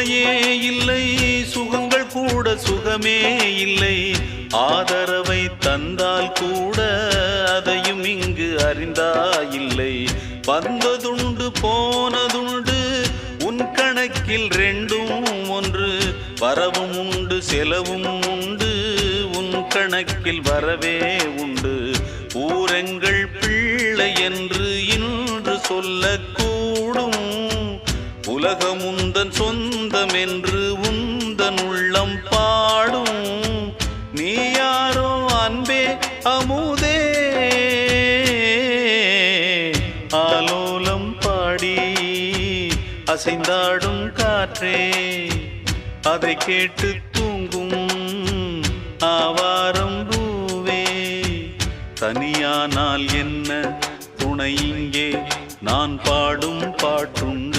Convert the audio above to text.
சுமையே இல்லை, சுகங்கள் கூட சுகமே இல்லை. ஆதரவை தந்தால் கூட அதையும் இங்கு அறிந்தாயில்லை. வந்ததுண்டு போனதுண்டு உன் கணக்கில் ரெண்டும் ஒன்று. வரவும் உண்டு செலவும் உண்டு, உன் கணக்கில் வரவே உண்டு. ஊரெங்கள் பிள்ளை என்று இன்று சொல்லக்கூடும். உலகம் உந்தன் சொந்தம் என்று உந்தன் உள்ளம் பாடும். நீ யாரோ அன்பே அமுதே, ஆலோலம் பாடி அசைந்தாடும் காற்றே, அதை கேட்டு தூங்கும் ஆவாரம் பூவே. தனியானால் என்ன துணை இங்கே, நான் பாடும் பாட்டுண்டு.